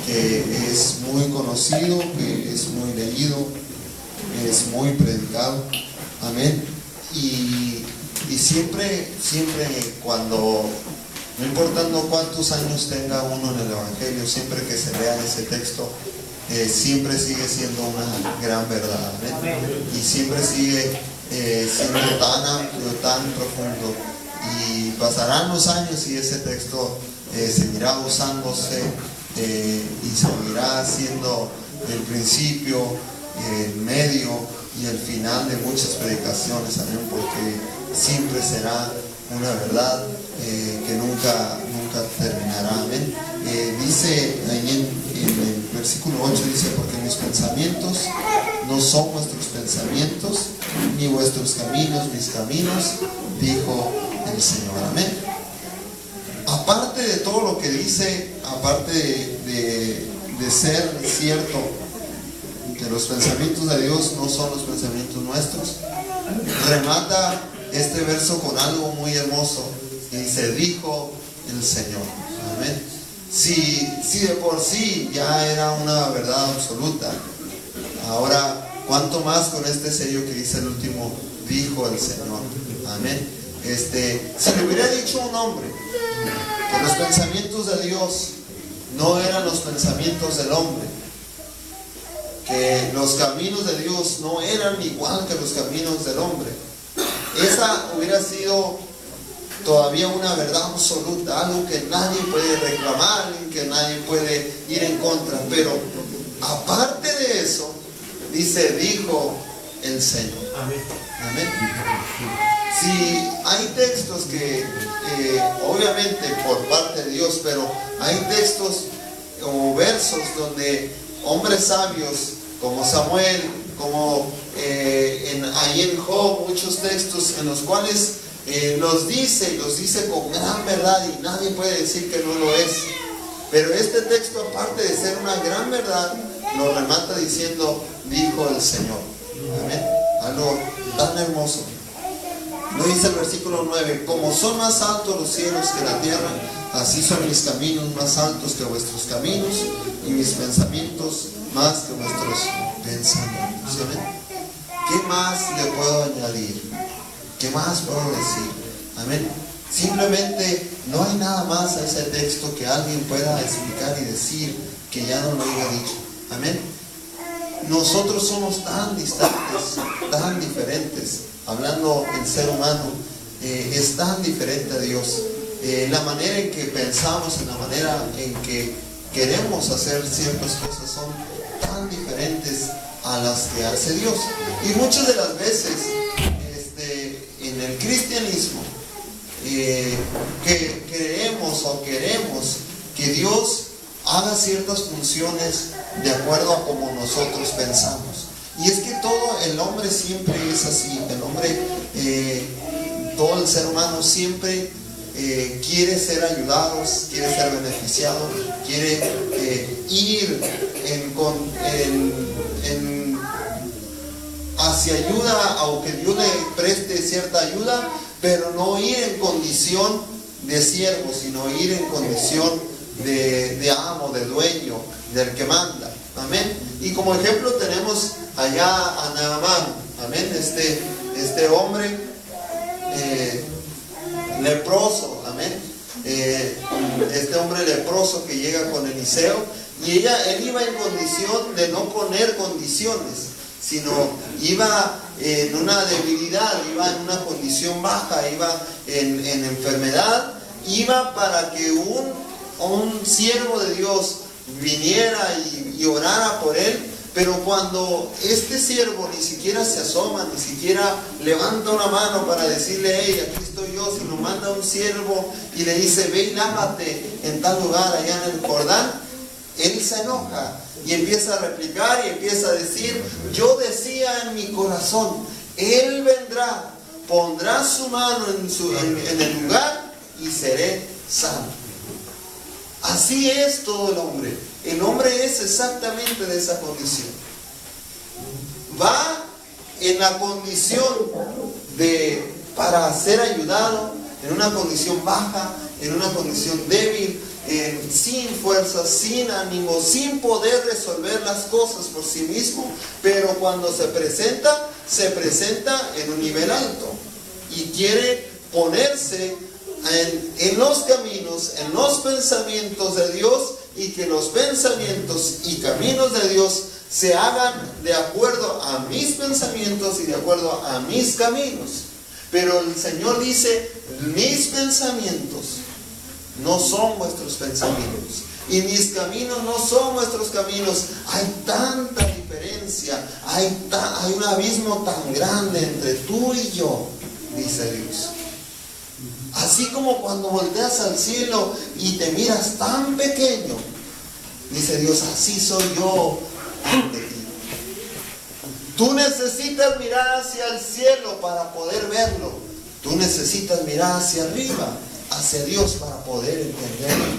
que es muy conocido, que es muy leído, es muy predicado. Amén. Y siempre cuando, no importando cuántos años tenga uno en el Evangelio, siempre que se lea ese texto, siempre sigue siendo una gran verdad. Amén. Y siempre sigue siendo tan amplio, tan profundo. Y pasarán los años y ese texto seguirá usándose y seguirá siendo el principio, el medio y el final de muchas predicaciones. Amén. Porque siempre será una verdad que nunca terminará. Amén. Dice ahí en el versículo 8, dice: porque mis pensamientos no son vuestros pensamientos, ni vuestros caminos mis caminos, dijo el Señor. Amén. Aparte de todo lo que dice, aparte de ser cierto que los pensamientos de Dios no son los pensamientos nuestros, remata este verso con algo muy hermoso y dice: dijo el Señor. Amén. Si de por sí ya era una verdad absoluta, ahora cuánto más con este sello que dice el último: dijo el Señor. Amén. Si le hubiera dicho un hombre que los pensamientos de Dios no eran los pensamientos del hombre, que los caminos de Dios no eran igual que los caminos del hombre, esa hubiera sido todavía una verdad absoluta, algo que nadie puede reclamar, que nadie puede ir en contra. Pero aparte de eso, dice: dijo el Señor. Amén. Amén. Si hay textos que obviamente por parte de Dios, pero hay textos o versos donde hombres sabios como Samuel, como ahí en Job, muchos textos en los cuales los dice con gran verdad y nadie puede decir que no lo es. Pero este texto, aparte de ser una gran verdad, lo remata diciendo: dijo el Señor. Amén. Algo tan hermoso. Lo dice el versículo 9: como son más altos los cielos que la tierra, así son mis caminos más altos que vuestros caminos, y mis pensamientos más que vuestros pensamientos. Amén. ¿Qué más le puedo añadir? ¿Qué más puedo decir? Amén. Simplemente no hay nada más a ese texto que alguien pueda explicar y decir que ya no lo haya dicho. Amén. Nosotros somos tan distantes, tan diferentes. Hablando el ser humano, es tan diferente a Dios. La manera en que pensamos y la manera en que queremos hacer ciertas cosas son tan diferentes a las que hace Dios. Y muchas de las veces en el cristianismo que creemos o queremos que Dios haga ciertas funciones de acuerdo a como nosotros pensamos. Y es que todo el hombre siempre es así. El hombre, todo el ser humano siempre quiere ser ayudado, quiere ser beneficiado, quiere ir hacia ayuda, aunque Dios le preste cierta ayuda, pero no ir en condición de siervo, sino ir en condición de amo, de dueño, del que manda. Amén. Y como ejemplo tenemos allá a Naamán. Amén. Este hombre leproso. Amén. Este hombre leproso que llega con Eliseo, y él iba en condición de no poner condiciones, sino iba en una debilidad, iba en una condición baja, iba en enfermedad, iba para que un siervo de Dios viniera y orara por él. Pero cuando este siervo ni siquiera se asoma, ni siquiera levanta una mano para decirle: hey, aquí estoy yo, sino manda un siervo y le dice: ve y lávate en tal lugar allá en el Jordán, él se enoja y empieza a replicar y empieza a decir: yo decía en mi corazón, él vendrá, pondrá su mano en el lugar y seré sano. Así es todo el hombre. El hombre es exactamente de esa condición. Va en la condición para ser ayudado, en una condición baja, en una condición débil, sin fuerza, sin ánimo, sin poder resolver las cosas por sí mismo, pero cuando se presenta en un nivel alto y quiere ponerse en los caminos, en los pensamientos de Dios, y que los pensamientos y caminos de Dios se hagan de acuerdo a mis pensamientos y de acuerdo a mis caminos. Pero el Señor dice, mis pensamientos no son vuestros pensamientos y mis caminos no son vuestros caminos. Hay tanta diferencia, hay un abismo tan grande entre tú y yo, dice Dios. Así como cuando volteas al cielo y te miras tan pequeño, dice Dios, así soy yo ante ti. Tú necesitas mirar hacia el cielo para poder verlo. Tú necesitas mirar hacia arriba, hacia Dios, para poder entenderlo.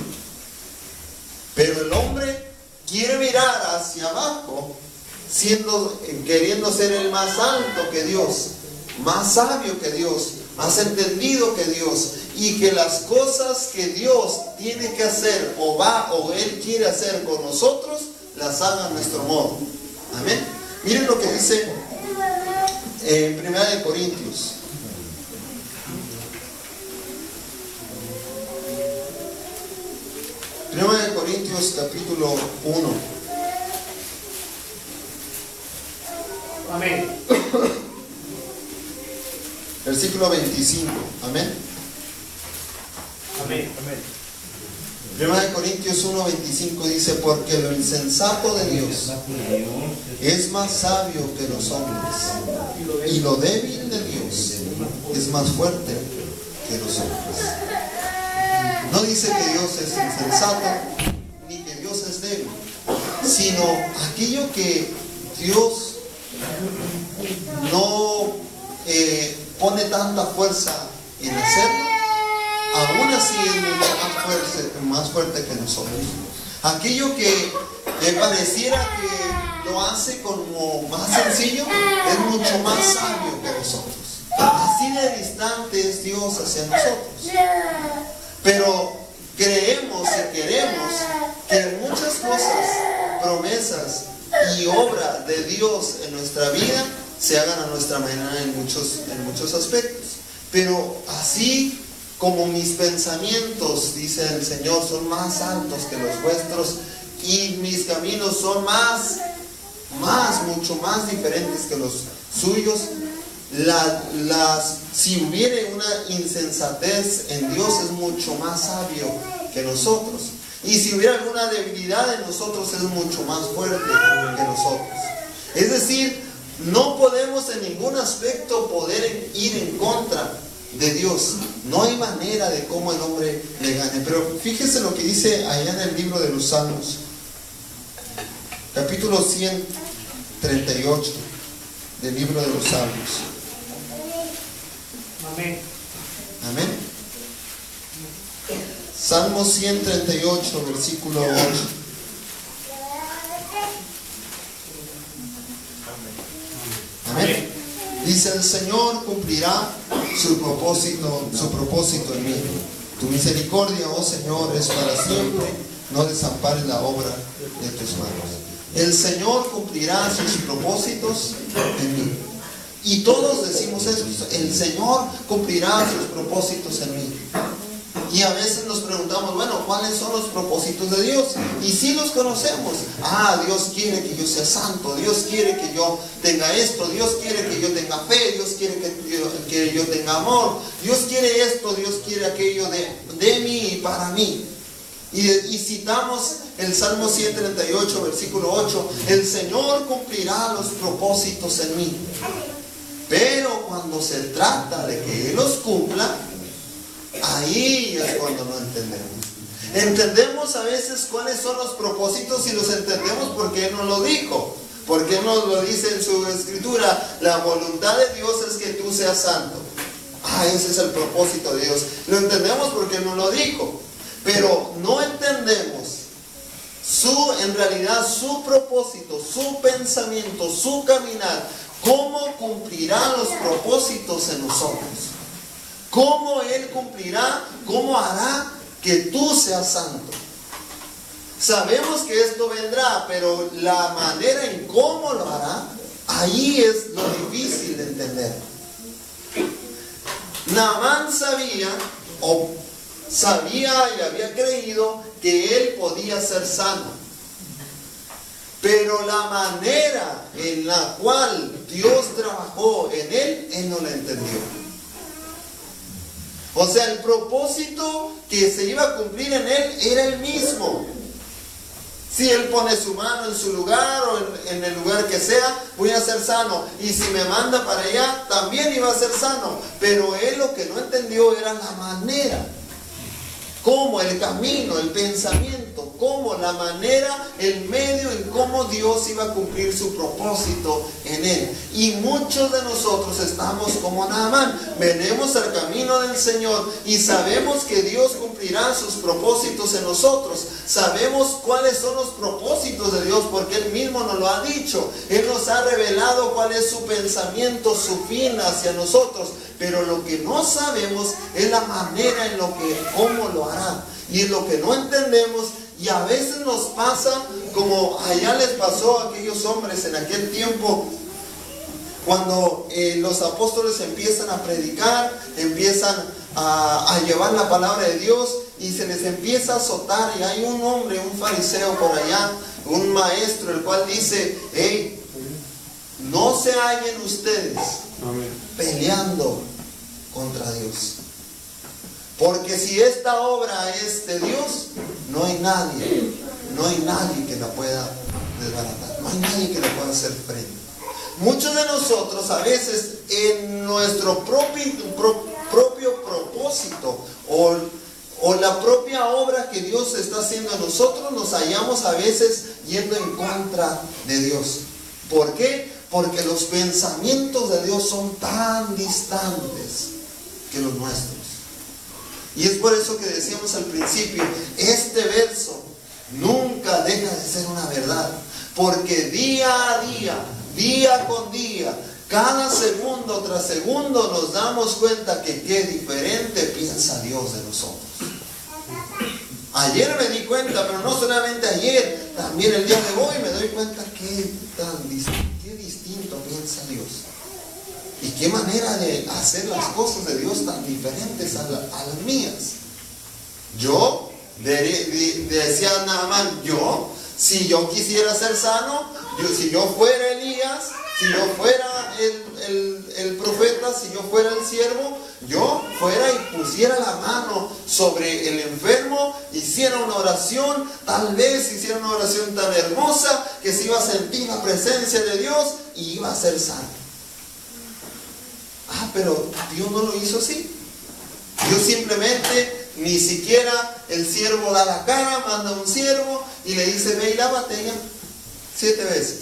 Pero el hombre quiere mirar hacia abajo, queriendo ser el más alto que Dios, más sabio que Dios, más entendido que Dios, y que las cosas que Dios tiene que hacer o Él quiere hacer con nosotros, las haga a nuestro modo. Amén. Miren lo que dice en 1 Corintios. 1 Corintios capítulo 1. Amén. Versículo 25. Amén. Amén. Amén. 1 Corintios 1:25 dice, porque lo insensato de Dios es más sabio que los hombres, y lo débil de Dios es más fuerte que los hombres. No dice que Dios es insensato, ni que Dios es débil, sino aquello que Dios no pone tanta fuerza en hacerlo, aún así es más fuerte que nosotros. Aquello que pareciera que lo hace como más sencillo, es mucho más sabio que nosotros. Así de distante es Dios hacia nosotros. Pero creemos y queremos que muchas cosas, promesas y obra de Dios en nuestra vida se hagan a nuestra manera en muchos aspectos. Pero así como mis pensamientos, dice el Señor, son más altos que los vuestros, y mis caminos son mucho más diferentes que los suyos, si hubiere una insensatez en Dios, es mucho más sabio que nosotros. Y si hubiera alguna debilidad en nosotros, es mucho más fuerte que nosotros. Es decir, no podemos en ningún aspecto poder ir en contra de Dios. No hay manera de cómo el hombre le gane. Pero fíjese lo que dice allá en el libro de los Salmos, capítulo 138 del libro de los Salmos. Amén. Amén. Salmo 138, versículo 8. Amén. Dice, el Señor cumplirá su propósito en mí. Tu misericordia, oh Señor, es para siempre. No desampares la obra de tus manos. El Señor cumplirá sus propósitos en mí. Y todos decimos eso, el Señor cumplirá sus propósitos en mí. Y a veces nos preguntamos, bueno, ¿cuáles son los propósitos de Dios? Y sí los conocemos. Dios quiere que yo sea santo, Dios quiere que yo tenga esto, Dios quiere que yo tenga fe, Dios quiere que yo tenga amor, Dios quiere esto, Dios quiere aquello de mí y para mí. Y citamos el Salmo 138, versículo 8, el Señor cumplirá los propósitos en mí. Pero cuando se trata de que Él los cumpla, ahí es cuando no entendemos. Entendemos a veces cuáles son los propósitos y los entendemos porque Él nos lo dijo. Porque Él nos lo dice en su escritura. La voluntad de Dios es que tú seas santo. Ese es el propósito de Dios. Lo entendemos porque Él nos lo dijo. Pero no entendemos en realidad su propósito, su pensamiento, su caminar. ¿Cómo cumplirá los propósitos en nosotros? ¿Cómo Él cumplirá? ¿Cómo hará que tú seas santo. Sabemos que esto vendrá, pero la manera en cómo lo hará, ahí es lo difícil de entender. Naamán sabía y había creído que él podía ser sano. Pero la manera en la cual Dios trabajó en él no la entendió. O sea, el propósito que se iba a cumplir en él era el mismo. Si él pone su mano en su lugar o en el lugar que sea, voy a ser sano. Y si me manda para allá, también iba a ser sano. Pero él lo que no entendió era la manera. Cómo, el camino, el pensamiento, cómo, la manera, el medio en cómo Dios iba a cumplir su propósito en él. Y muchos de nosotros estamos como Naamán. Venimos al camino del Señor y sabemos que Dios cumplirá sus propósitos en nosotros. Sabemos cuáles son los propósitos de Dios porque Él mismo nos lo ha dicho. Él nos ha revelado cuál es su pensamiento, su fin hacia nosotros. Pero lo que no sabemos es la manera en cómo lo hará. Y es lo que no entendemos. Y a veces nos pasa como allá les pasó a aquellos hombres en aquel tiempo. Cuando los apóstoles empiezan a predicar, empiezan a llevar la palabra de Dios y se les empieza a azotar. Y hay un hombre, un fariseo por allá, un maestro, el cual dice: hey, no se hallen ustedes peleando contra Dios. Porque si esta obra es de Dios, no hay nadie que la pueda desbaratar. No hay nadie que le pueda hacer frente. Muchos de nosotros a veces en nuestro propio propósito o la propia obra que Dios está haciendo en nosotros, nos hallamos a veces yendo en contra de Dios. ¿Por qué? Porque los pensamientos de Dios son tan distantes que los nuestros. Y es por eso que decíamos al principio, este verso nunca deja de ser una verdad. Porque día a día, día con día, cada segundo tras segundo nos damos cuenta que qué diferente piensa Dios de nosotros. Ayer me di cuenta, pero no solamente ayer, también el día de hoy me doy cuenta qué distinto piensa Dios. Y qué manera de hacer las cosas de Dios tan diferentes a las mías. Yo, decía Naamán, si yo quisiera ser sano, si yo fuera Elías, si yo fuera el profeta, si yo fuera el siervo, yo fuera y pusiera la mano sobre el enfermo, hiciera una oración, tal vez hiciera una oración tan hermosa que se iba a sentir la presencia de Dios y iba a ser sano. Pero Dios no lo hizo así. Dios simplemente, ni siquiera el siervo da la cara, manda un siervo y le dice: ve y lávate ya 7 veces.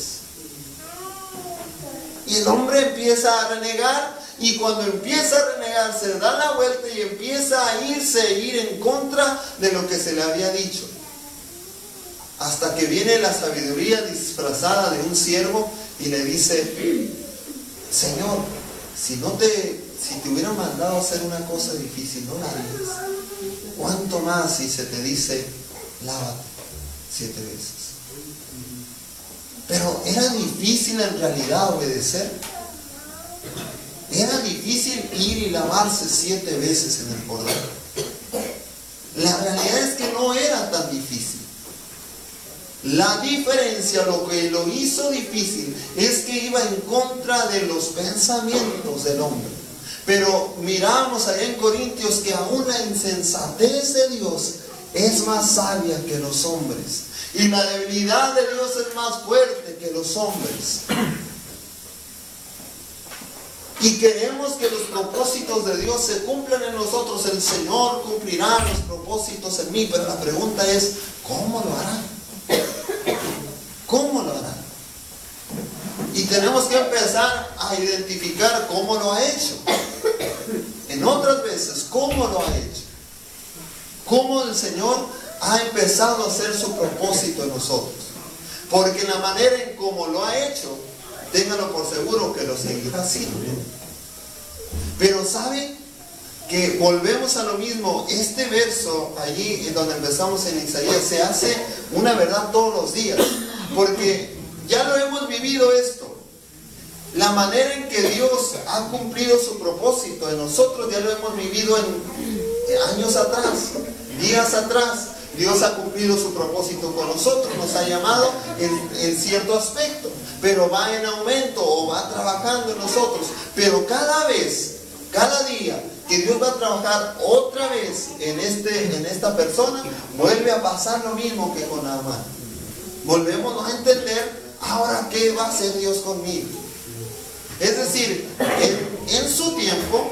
Y el hombre empieza a renegar, y cuando empieza a renegar se da la vuelta y empieza a ir en contra de lo que se le había dicho. Hasta que viene la sabiduría disfrazada de un siervo y le dice: Señor, si te hubieran mandado a hacer una cosa difícil, no la harías. ¿Cuánto más si se te dice: lávate 7 veces? Pero era difícil en realidad obedecer. Era difícil ir y lavarse 7 veces en el Jordán. La realidad es que no era tan difícil. La diferencia, lo que lo hizo difícil, es que iba en contra de los pensamientos del hombre. Pero miramos allá en Corintios que aún la insensatez de Dios es más sabia que los hombres. Y la debilidad de Dios es más fuerte que los hombres. Y queremos que los propósitos de Dios se cumplan en nosotros. El Señor cumplirá los propósitos en mí. Pero la pregunta es: ¿cómo lo hará? ¿Cómo lo hará? Y tenemos que empezar a identificar cómo lo ha hecho. En otras veces, ¿cómo lo ha hecho? ¿Cómo el Señor ha empezado a hacer su propósito en nosotros? Porque la manera en cómo lo ha hecho, ténganlo por seguro que lo seguirá haciendo. Pero ¿sabe que volvemos a lo mismo. Este verso allí en donde empezamos en Isaías se hace una verdad todos los días, porque ya lo hemos vivido esto. La manera en que Dios ha cumplido su propósito en nosotros ya lo hemos vivido en años atrás, días atrás. Dios ha cumplido su propósito con nosotros, nos ha llamado en cierto aspecto, pero va en aumento o va trabajando en nosotros. Pero cada vez, cada día que Dios va a trabajar otra vez en esta persona, vuelve a pasar lo mismo que con Naamán. Volvemos a entender, ahora qué va a hacer Dios conmigo. Es decir, en su tiempo,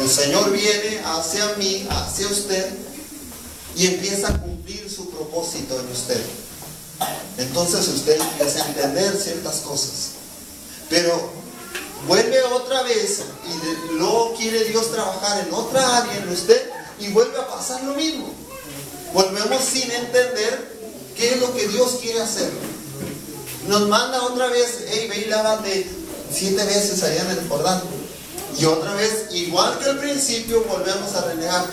el Señor viene hacia mí, hacia usted, y empieza a cumplir su propósito en usted. Entonces usted empieza a entender ciertas cosas. Pero vuelve otra vez y luego quiere Dios trabajar en otra área en usted y vuelve a pasar lo mismo. Volvemos sin entender qué es lo que Dios quiere hacer. Nos manda otra vez, hey, ve y lávate 7 veces allá en el Jordán. Y otra vez, igual que al principio, volvemos a renegar.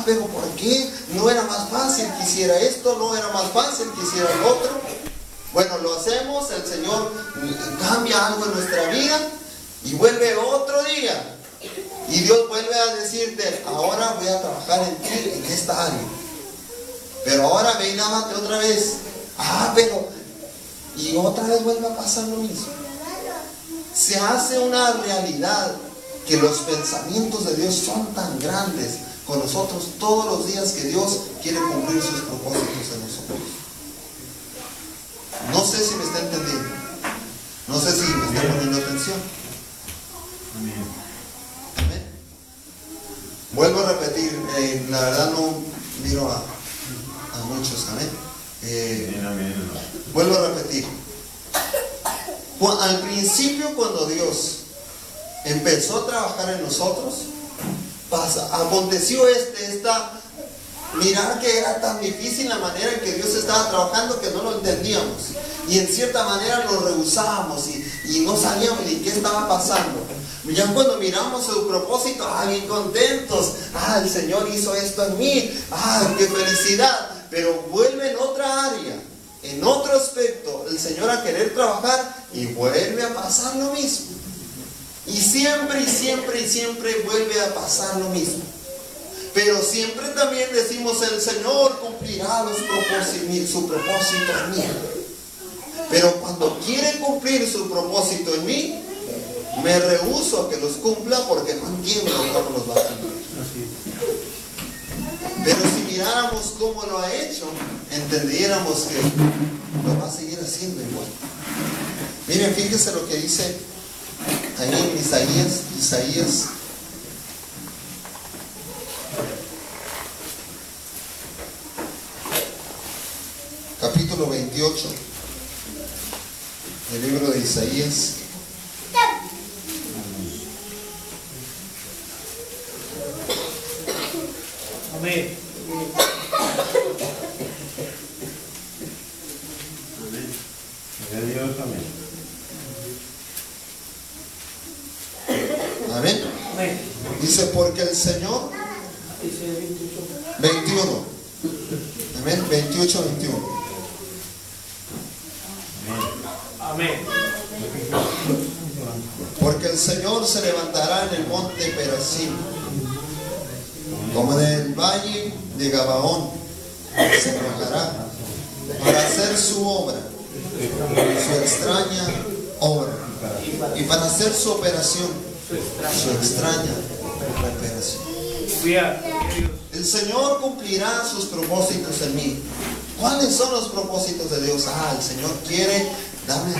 Pero ¿por qué? ¿No era más fácil que hiciera esto? ¿No era más fácil que hiciera el otro? Bueno, lo hacemos, el Señor cambia algo en nuestra vida y vuelve otro día. Y Dios vuelve a decirte, ahora voy a trabajar en ti, en esta área. Pero ahora ve y lávate otra vez. Y otra vez vuelve a pasar lo mismo. Se hace una realidad que los pensamientos de Dios son tan grandes con nosotros todos los días que Dios quiere cumplir sus propósitos en nosotros. No sé si me está entendiendo. No sé si me está poniendo atención. Amén. Vuelvo a repetir, la verdad no miro a muchos. Amén. Vuelvo a repetir. Al principio, cuando Dios empezó a trabajar en nosotros, aconteció mirar que era tan difícil la manera en que Dios estaba trabajando que no lo entendíamos. Y en cierta manera lo rehusábamos y no sabíamos ni qué estaba pasando. Ya cuando miramos su propósito, bien contentos. El Señor hizo esto en mí. Qué felicidad. Pero vuelve en otra área, en otro aspecto, el Señor a querer trabajar y vuelve a pasar lo mismo. Y siempre vuelve a pasar lo mismo. Pero siempre también decimos, el Señor cumplirá su propósito en mí. Pero cuando quiere cumplir su propósito en mí, me rehúso a que los cumpla porque no entiendo cómo los va a cumplir. Pero si miráramos cómo lo ha hecho, entendiéramos que lo va a seguir haciendo igual. Miren, fíjense lo que dice ahí en Isaías capítulo 28, el libro de Isaías. Amén. Dios, amén. Amén. Amén. Dice, porque el Señor, 21. Amén. 28, 21. Amén. Porque el Señor se levantará en el monte Perasim, como en el valle de Gabaón, se arrojará para hacer su obra, su extraña obra, y para hacer su operación, su extraña operación. El Señor cumplirá sus propósitos en mí. ¿Cuáles son los propósitos de Dios? El Señor quiere darme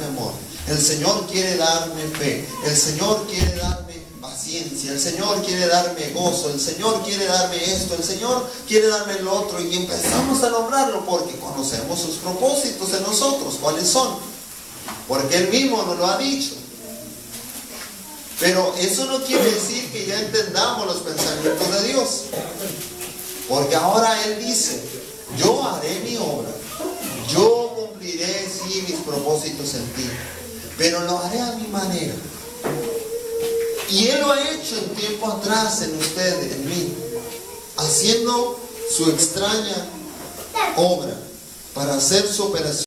amor. El Señor quiere darme fe. El Señor quiere darme paciencia. El Señor quiere darme gozo. El Señor quiere darme esto. El Señor quiere darme lo otro. Y empezamos a nombrarlo porque conocemos sus propósitos en nosotros. ¿Cuáles son? Porque Él mismo nos lo ha dicho. Pero eso no quiere decir que ya entendamos los pensamientos de Dios. Porque ahora Él dice, yo haré mi obra. Yo cumpliré, sí, mis propósitos en ti. Pero lo haré a mi manera. Y Él lo ha hecho en tiempo atrás en ustedes, en mí, haciendo su extraña obra para hacer su operación.